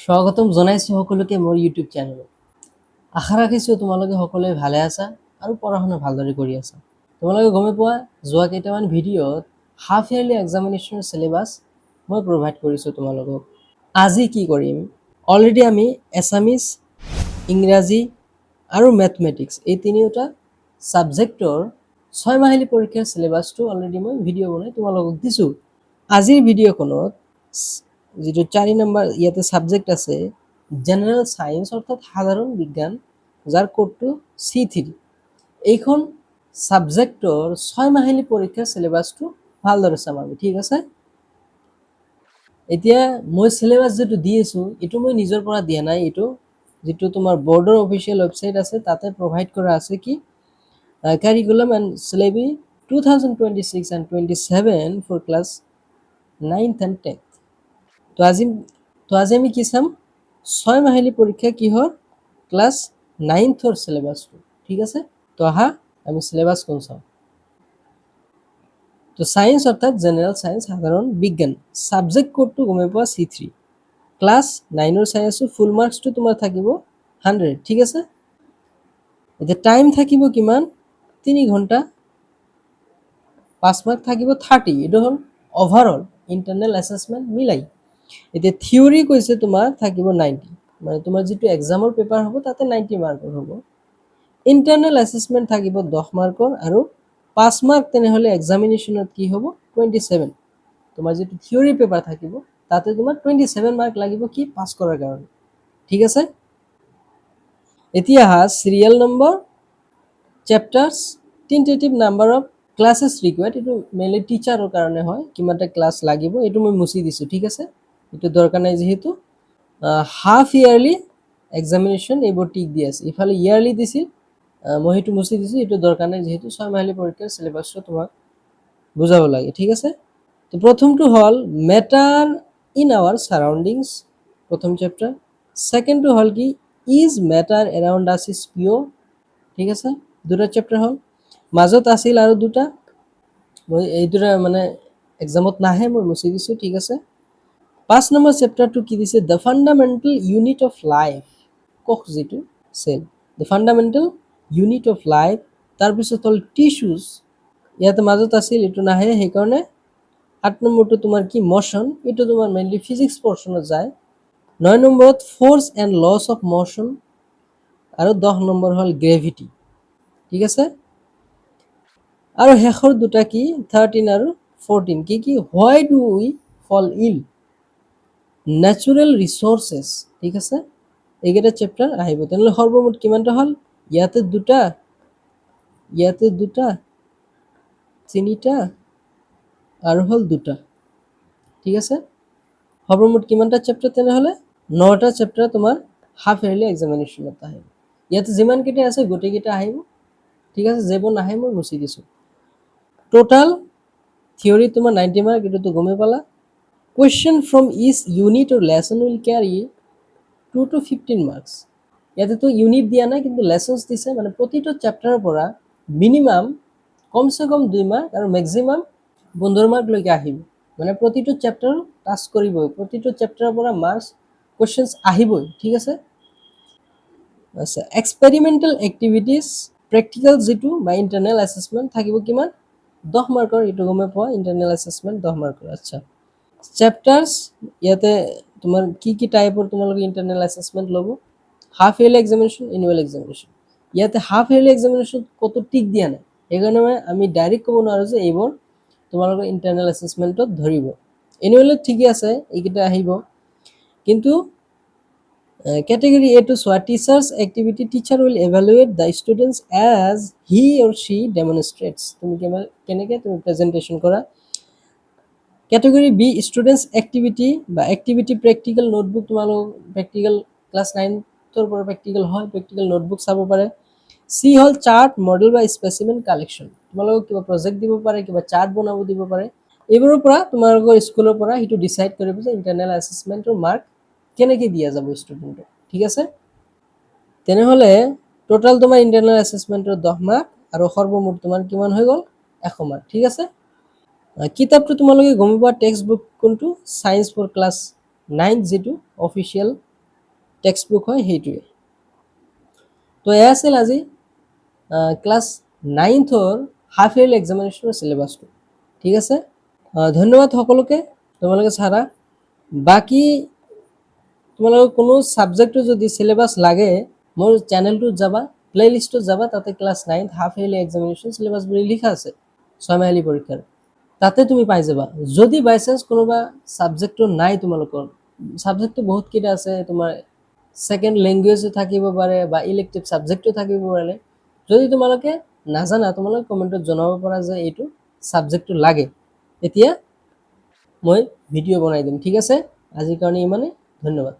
স্বাগতম জনাইছো সকলোকে মোৰ ইউটিউব চেনেলত। আশা ৰাখিছোঁ তোমালোকে সকলোৱে ভালে আছা আৰু পঢ়া শুনা ভালদৰে কৰি আছা। তোমালোকে গমে পোৱা যোৱা কেইটামান ভিডিঅ'ত হাফ ইয়াৰলি এক্সামিনেশ্যনৰ চিলেবাছ মই প্ৰভাইড কৰিছোঁ তোমালোকক। আজি কি কৰিম, অলৰেডি আমি এছামিজ, ইংৰাজী আৰু মেথমেটিক্স এই তিনিওটা ছাবজেক্টৰ 6 মাহিলী পৰীক্ষাৰ চিলেবাছটো অলৰেডি মই ভিডিঅ' বনাই তোমালোকক দিছোঁ। আজিৰ ভিডিঅ'খনত যেটো 4 নম্বৰ ইয়াতে সাবজেক্ট আছে জেনাৰেল সায়েন্স অৰ্থাৎ সাধাৰণ বিজ্ঞান যাৰ কোডটো C3 এইখন সাবজেক্টৰ 6 মাহিলী পৰীক্ষাৰ সিলেবাসটো ভালদৰে চাম আমি, ঠিক আছে। এতিয়া মই সিলেবাস যেটো দি আছো এটো মই নিজৰ পৰা দিয়া নাই, এটো যেটো তোমাৰ বৰ্ডৰ অফিচিয়েল ওয়েবসাইট আছে তাতে প্ৰভাইড কৰা আছে কি curriculum and syllabus 2026 and 27 for class 9th and 10th। তো আজি আমি কি চাম 6 মাহিলী পৰীক্ষা কিহৰ ক্লাস 9th সিলেবাসটো, ঠিক আছে। তো আহা আমি সিলেবাস কোন চাম। তো সায়েন্স অর্থাৎ জেনারেল সায়েন্স সাধারণ বিজ্ঞান সাবজেক্ট কোডটো গমে পোৱা C3 ক্লাস 9 সায়েন্সৰ ফুল মাৰ্কসটো তোমাৰ থাকিব 100, ঠিক আছে। এতিয়া টাইম থাকিব কিমান 3 ঘন্টা, 5 মার্ক থাকিব 30। এটা হল ওভারঅল ইন্টারনাল অ্যাসেসমেন্ট মিলাই। এতিয়া থিওরি কৈছে তোমাৰ থাকিব 90, মানে তোমাৰ যেটো এক্সামৰ পেপাৰ হ'ব তাতে 90 মাৰ্কৰ হ'ব। ইন্টাৰনাল অ্যাসেসমেন্ট থাকিব 10 মাৰ্কৰ আৰু 5 মাৰ্ক তেনেহলে এক্সামিনেশনত কি হ'ব 27। তোমাৰ যেটো থিওৰি পেপাৰ থাকিব তাতে তোমাৰ 27 মাৰ্ক লাগিব কি পাস কৰাৰ কাৰণে, ঠিক আছে। এতিয়া serial number chapters tentative number of classes required, এটো মেইনলি টিচাৰৰ কাৰণে হয়, কিমানটা ক্লাস লাগিব এটো মই মুছি দিছো, ঠিক আছে। এটো দৰকাৰ নাই যেহেতু হাফ ইয়াৰলি এক্সামিনেশন এইবোৰ টিক দি আছে, ইফালে ইয়াৰলি দিছিল মই হেতু মুছি দিছো, এটো দৰকাৰ নাই যেহেতু 6 মাহিলী পৰীক্ষাৰ সিলেবাসটো তোমাক বুজাব লাগে, ঠিক আছে। তো প্ৰথমটো হল ম্যাটাৰ ইন আওয়াৰ সাৰাউন্ডিংস, প্ৰথম চ্যাপ্টাৰ। সেকেন্ডটো হল কি ইজ ম্যাটাৰ অ্যাৰাউন্ড আস ইজ পিওৰ, ঠিক আছে। দুটা চ্যাপ্টাৰ হল, মাজত আছিল আৰু দুটা মই এই দুটা মানে এক্সামত নাহে মই মুছি দিছো, ঠিক আছে। 5 নম্বৰ চ্যাপ্টারটো কি দিছে the fundamental unit of life, কোষ যেটো cell, the fundamental unit of life. তাৰ পিছত হল টিস্যুজ, ইয়াতে মাজত আছিল এটো নাহে সেইকাৰণে 8 নম্বৰটো তোমাৰ কি মোশন, এটো তোমাৰ মেইনলি ফিজিক্স পোৰশনত যায়। 9 নম্বৰত force and laws of motion আৰু 10 নম্বৰ হল গ্ৰেভিটি, ঠিক আছে। আৰু শেষৰ দুটা কি 13 আৰু 14 কি কি হোৱাই ডু উই ফল ইল, ন্যাচুৰাল ৰিসোৰ্সেস, ঠিক আছে। এইকেইটা চ্যাপ্টাৰ আহিব। তেনেহলে সৰ্বমোট কিমানটা হল ইয়াতে দুটা তিনিটা আৰু হল দুটা, ঠিক আছে। সৰ্বমোট কিমানটা চ্যাপ্টাৰ তেনেহলে 9টা চ্যাপ্টাৰ তোমাৰ হাফ ইয়ারলি এক্সামিনেশনত আহিব। ইয়াতে যিমান কেইটা আছে গোটেইকেইটা আহিব, ঠিক আছে। যেবোৰ নাহে মই মুছি দিছো। টোটাল থিওরি তোমার 90 মার্ক, এটা তো গমে পালা। Question from each unit or lesson will carry 2 to 15 marks। ইয়াতে তো ইউনিট দিয়া নাই কিন্তু লেসন্স দিছে, মানে প্ৰতিটো চ্যাপ্টাৰৰ পৰা মিনিমাম কমসে কম 2 মাৰ্ক আৰু ম্যাক্সিমাম 15 মাৰ্ক লৈকে আহিব, মানে প্ৰতিটো চ্যাপ্টাৰ টাচ কৰিবই, প্ৰতিটো চ্যাপ্টাৰৰ পৰা মাৰ্কস কোয়েশ্চনস আহিবই, ঠিক আছে। আচ্ছা, এক্সপেৰিমেন্টাল এক্টিভিটিজ প্ৰ্যাকটিক্যাল যেটো বা ইন্টাৰনাল অ্যাসেসমেন্ট থাকিব কিমান 10 মাৰ্কৰ, এটো গমে পোৱা ইন্টাৰনাল অ্যাসেসমেন্ট 10 মাৰ্কৰ। আচ্ছা, চ্যাপ্টাৰস ইয়াতে তোমাৰ কি কি টাইপৰ তোমালোকে ইন্টারনাল অ্যাসেসমেন্ট লব, half yearly examination, annual examination. ইয়াতে হাফ ইয়ারলি এক্সামিনেশন কত টিক দিয়া নাই, এইকাৰণে আমি ডাইৰেক্ট ক'ব নোৱাৰো যে এইবোৰ তোমালোকৰ ইন্টাৰনাল অ্যাসেসমেন্টত ধৰিব। এনুয়ালত ঠিকই আছে, এইকেইটা আহিব। কিন্তু category A to SWOT teachers activity, teacher will evaluate the students as he or she demonstrates, তুমি কেনেকে তুমি প্রেজেন্টেশন করা। category B students activity বা activity practical notebook, তোমালোক practical class 9 তোৰ পৰা practical হয়, practical notebook চাব পাৰে। C হল চাৰ্ট মডেল বা স্পেসিমেন কালেকশন, তোমালোক কিবা প্ৰজেক্ট দিব পাৰে, কিবা চাৰ্ট বনাব দিব পাৰে। এইবোৰৰ পৰা তোমালোকৰ স্কুলৰ পৰা হিটো ডিসাইড কৰিব যে ইন্টাৰনাল অ্যাসেসমেন্টৰ মাৰ্ক কেনেকে দিয়া যাব স্টুডেন্টক, ঠিক আছে। তেনেহলে টোটাল তোমাৰ ইন্টাৰনাল অ্যাসেসমেন্টৰ 10 মাৰ্ক আৰু সৰ্বমোট তোমাৰ কিমান হৈ গল 100 মাৰ্ক, ঠিক আছে। কিতাপটো তোমালোকে গম পোৱা টেক্সট বুক কোনটো সায়েন্স ফৰ ক্লাস 9 যেটো অফিশিয়াল টেক্সট বুক হয় সেইটোৱে। তো এয়া আছিল আজি ক্লাছ 9ৰ হাফ ইয়াৰলি এক্সামিনেশ্যনৰ চিলেবাছটো। ঠিক আছে, ধন্যবাদ সকলোকে, তোমালোকে চাৰা। বাকী তোমালোকৰ কোনো ছাবজেক্টৰ যদি চিলেবাছ লাগে মোৰ চেনেলটোত যাবা, প্লেলিষ্টত যাবা, তাতে class 9 half yearly examination syllabus বুলি লিখা আছে 6 মাহিলী পৰীক্ষাৰ, তাতে তুমি পাই যাবা। যদি বাই চান্স কোনোবা ছাবজেক্টটো নাই, তোমালোকৰ ছাবজেক্টটো বহুত কেইটা আছে, তোমাৰ সেকেন্ড ল্যাঙ্গুৱেজো থাকিব পাৰে বা ইলেক্টিভ ছাবজেক্টটো থাকিব পাৰে, যদি তোমালোকে নাজানা তোমালোকে কমেণ্টত জনাব পাৰা যে এইটো ছাবজেক্টটো লাগে, এতিয়া মই ভিডিঅ' বনাই দিম। ঠিক আছে, আজিৰ কাৰণে ইমানে, ধন্যবাদ।